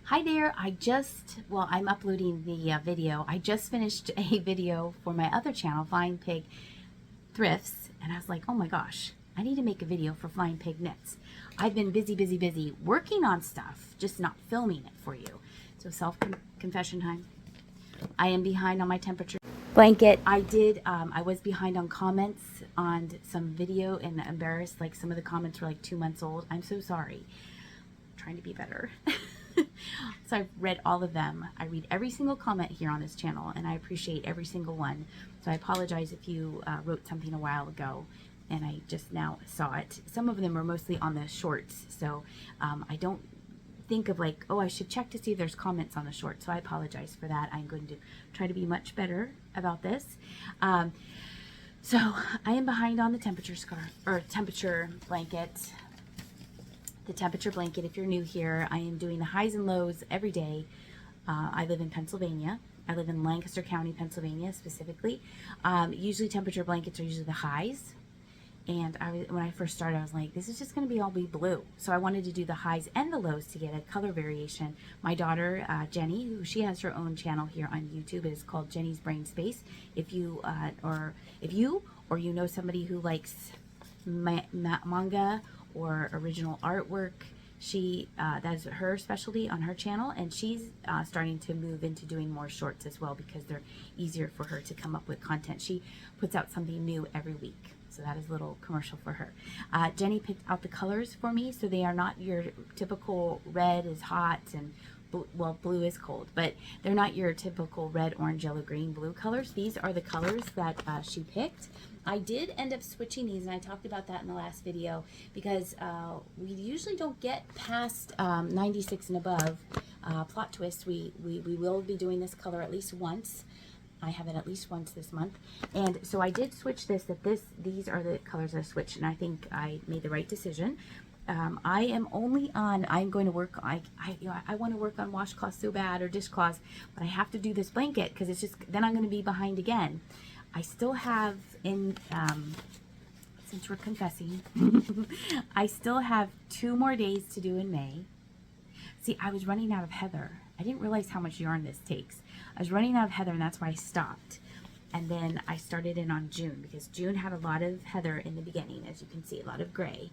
Hi there, I'm uploading the video. I just finished a video for my other channel, Flying Pig Thrifts, and I was like, oh my gosh, I need to make a video for Flying Pig Knits. I've been busy working on stuff, just not filming it for you. So self-confession time. I am behind on my temperature blanket. I was behind on comments on some video and embarrassed, like some of the comments were like 2 months old. I'm so sorry. I'm trying to be better. So I've read all of them. I read every single comment here on this channel, and I appreciate every single one. So I apologize if you wrote something a while ago and I just now saw it. Some of them are mostly on the shorts, so I don't think of like, oh, I should check to see if there's comments on the shorts. So I apologize for that. I'm going to try to be much better about this. So I am behind on the temperature blanket. The temperature blanket, if you're new here, I am doing the highs and lows every day. I live in Pennsylvania. I live in Lancaster County, Pennsylvania specifically. Usually temperature blankets are usually the highs. And when I first started, I was like, this is just going to be blue. So I wanted to do the highs and the lows to get a color variation. My daughter, Jenny, she has her own channel here on YouTube. It is called Jenny's Brain Space. If you know somebody who likes manga or original artwork, that is her specialty on her channel, and she's starting to move into doing more shorts as well because they're easier for her to come up with content. She puts out something new every week, so that is a little commercial for her. Jenny picked out the colors for me, so they are not your typical red is hot and blue is cold, but they're not your typical red, orange, yellow, green, blue colors. These are the colors that she picked. I did end up switching these, and I talked about that in the last video, because we usually don't get past 96 and above. Plot twist, we will be doing this color at least once. I have it at least once this month, and so I did switch this. These are the colors I switched, and I think I made the right decision. I'm going to work. I want to work on washcloth so bad, or dishcloths, but I have to do this blanket because it's just, then I'm going to be behind again. I still have since we're confessing, I still have 2 more days to do in May. See, I was running out of heather. I didn't realize how much yarn this takes. I was running out of heather, and that's why I stopped. And then I started in on June, because June had a lot of heather in the beginning, as you can see, a lot of gray.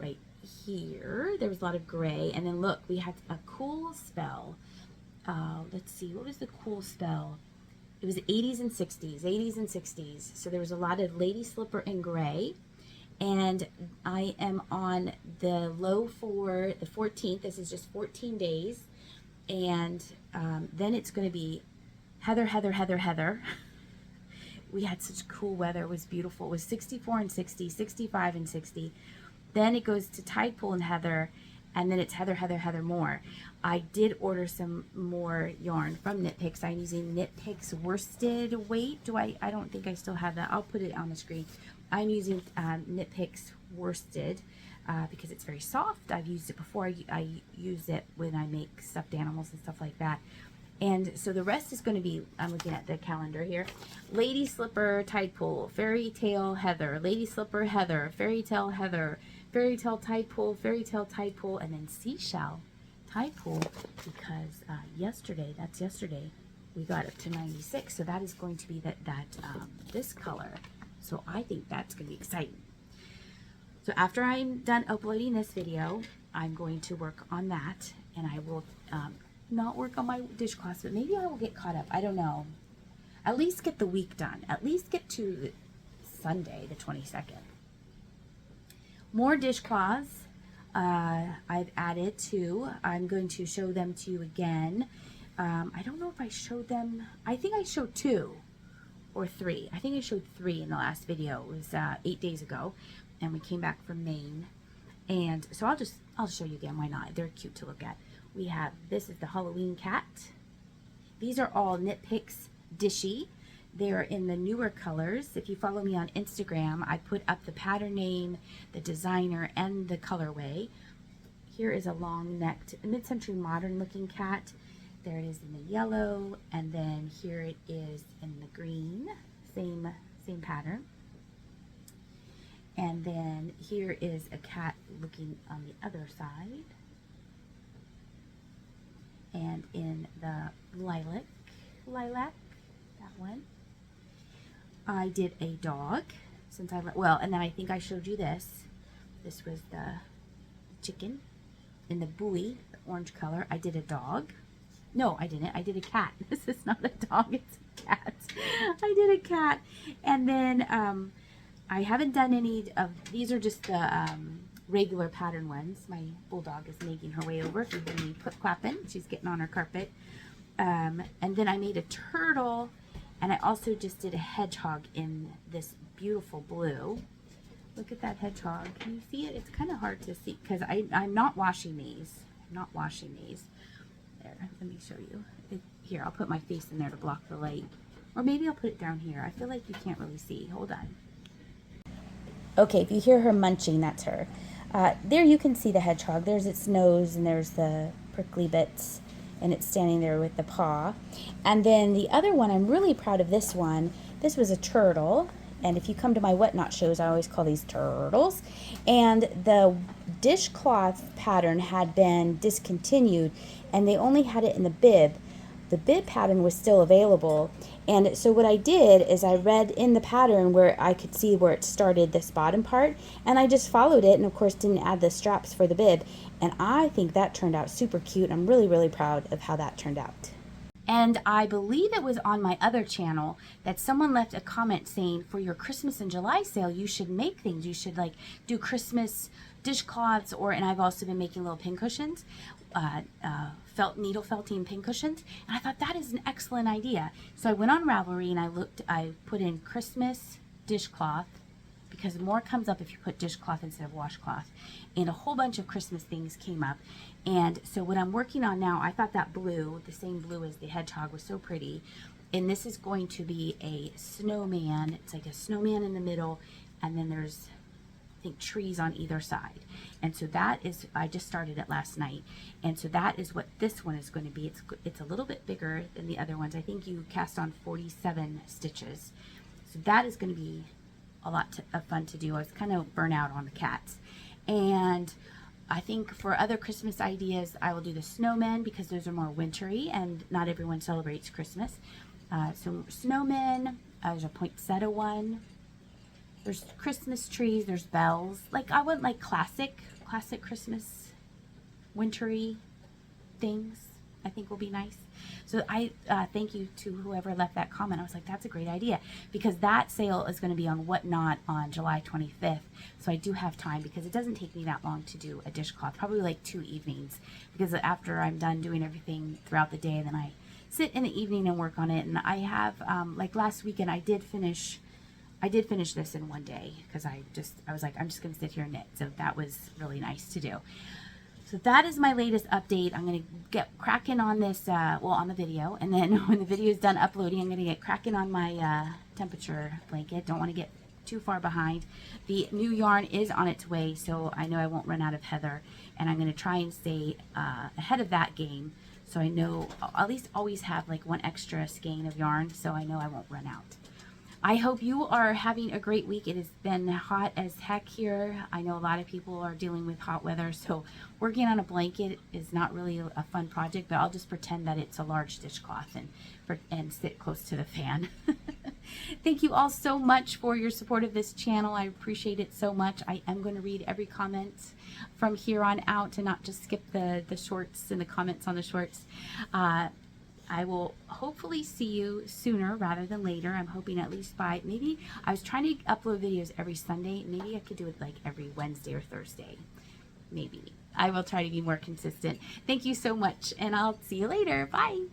Right here, there was a lot of gray. And then look, we had a cool spell. Let's see, what was the cool spell? It was 80s and 60s. So there was a lot of lady slipper and gray. And I am on the low for the 14th. This is just 14 days. And then it's going to be heather. We had such cool weather. It was beautiful. It was 64 and 60, 65 and 60. Then it goes to tide pool and heather, and then it's heather more. I did order some more yarn from Knit Picks. I'm using Knit Picks worsted weight. I don't think I still have that. I'll put it on the screen. I'm using Knit Picks worsted because it's very soft. I've used it before. I use it when I make stuffed animals and stuff like that. And so the rest is going to be, I'm looking at the calendar here, Lady Slipper Tide Pool, Fairy Tale Heather, Lady Slipper Heather, Fairy Tale Heather, Fairy Tale Tide Pool, Fairy Tale Tide Pool, and then Seashell Tide Pool, because yesterday, we got up to 96, so that is going to be this color. So I think that's going to be exciting. So after I'm done uploading this video, I'm going to work on that, and I will not work on my dishcloths, but maybe I will get caught up. I don't know. At least get the week done. At least get to Sunday, the 22nd. More dishcloths I've added to. I'm going to show them to you again. I don't know if I showed them. I think I showed 2 or 3. I think I showed 3 in the last video. It was 8 days ago, and we came back from Maine. And so I'll show you again. Why not? They're cute to look at. We have, this is the Halloween cat. These are all Knit Picks Dishy. They're in the newer colors. If you follow me on Instagram, I put up the pattern name, the designer, and the colorway. Here is a long-necked, mid-century modern looking cat. There it is in the yellow, and then here it is in the green. Same pattern. And then here is a cat looking on the other side. and in the lilac, that one. I did a dog, since and then I think I showed you this. This was the chicken in the buoy, the orange color. I did a dog. No, I didn't. I did a cat. This is not a dog, it's a cat. I did a cat. And then I haven't done any of, these are just the regular pattern ones. My bulldog is making her way over. If you hear me clapping, she's getting on her carpet. And then I made a turtle, and I also just did a hedgehog in this beautiful blue. Look at that hedgehog. Can you see it? It's kind of hard to see because I'm not washing these. I'm not washing these. There, let me show you. Here, I'll put my face in there to block the light. Or maybe I'll put it down here. I feel like you can't really see. Hold on. Okay, if you hear her munching, that's her. There you can see the hedgehog. There's its nose and there's the prickly bits, and it's standing there with the paw. And then the other one, I'm really proud of this one. This was a turtle. And if you come to my Whatnot shows, I always call these turtles. And the dishcloth pattern had been discontinued, and they only had it in the bib. The bib pattern was still available. And so what I did is I read in the pattern where I could see where it started, this bottom part, and I just followed it, and of course didn't add the straps for the bib. And I think that turned out super cute. I'm really, really proud of how that turned out. And I believe it was on my other channel that someone left a comment saying for your Christmas and July sale, you should make things. You should like do Christmas dishcloths, and I've also been making little pincushions, needle felting pincushions. And I thought that is an excellent idea. So I went on Ravelry and I put in Christmas dishcloth, because more comes up if you put dishcloth instead of washcloth. And a whole bunch of Christmas things came up. And so what I'm working on now, I thought that blue, the same blue as the hedgehog, was so pretty. And this is going to be a snowman. It's like a snowman in the middle, and then there's, I think, trees on either side. And so that is, I just started it last night. And so that is what this one is going to be. It's a little bit bigger than the other ones. I think you cast on 47 stitches. So that is going to be a lot of fun to do. I was kind of burnt out on the cats. And I think for other Christmas ideas, I will do the snowmen, because those are more wintry and not everyone celebrates Christmas. So snowmen, there's a poinsettia one. There's Christmas trees, there's bells. Like I want like classic Christmas wintry things. I think will be nice. So I thank you to whoever left that comment. I was like, that's a great idea, because that sale is going to be on Whatnot on July 25th. So I do have time, because it doesn't take me that long to do a dishcloth, probably like 2 evenings, because after I'm done doing everything throughout the day, then I sit in the evening and work on it. And I have, like last weekend, I did finish this in one day, because I was like, I'm just going to sit here and knit. So that was really nice to do. So that is my latest update. I'm going to get cracking on this, on the video. And then when the video is done uploading, I'm going to get cracking on my temperature blanket. Don't want to get too far behind. The new yarn is on its way, so I know I won't run out of heather. And I'm going to try and stay ahead of that game, so I know I'll at least always have like one extra skein of yarn, so I know I won't run out. I hope you are having a great week. It has been hot as heck here. I know a lot of people are dealing with hot weather, so working on a blanket is not really a fun project, but I'll just pretend that it's a large dishcloth and sit close to the fan. Thank you all so much for your support of this channel. I appreciate it so much. I am going to read every comment from here on out and not just skip the shorts and the comments on the shorts. I will hopefully see you sooner rather than later. I'm hoping at least by, maybe, I was trying to upload videos every Sunday. Maybe I could do it like every Wednesday or Thursday. Maybe. I will try to be more consistent. Thank you so much, and I'll see you later. Bye.